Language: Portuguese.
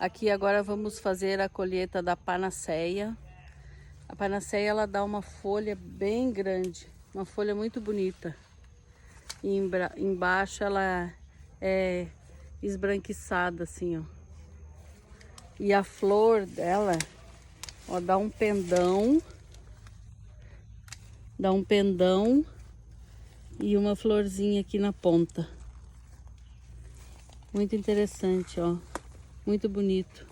Aqui agora vamos fazer a colheita da panaceia. A panaceia ela dá uma folha bem grande, uma folha muito bonita. E embaixo ela é esbranquiçada assim, ó. E a flor dela, ó, dá um pendão. Dá um pendão e uma florzinha aqui na ponta. Muito interessante, ó. Muito bonito.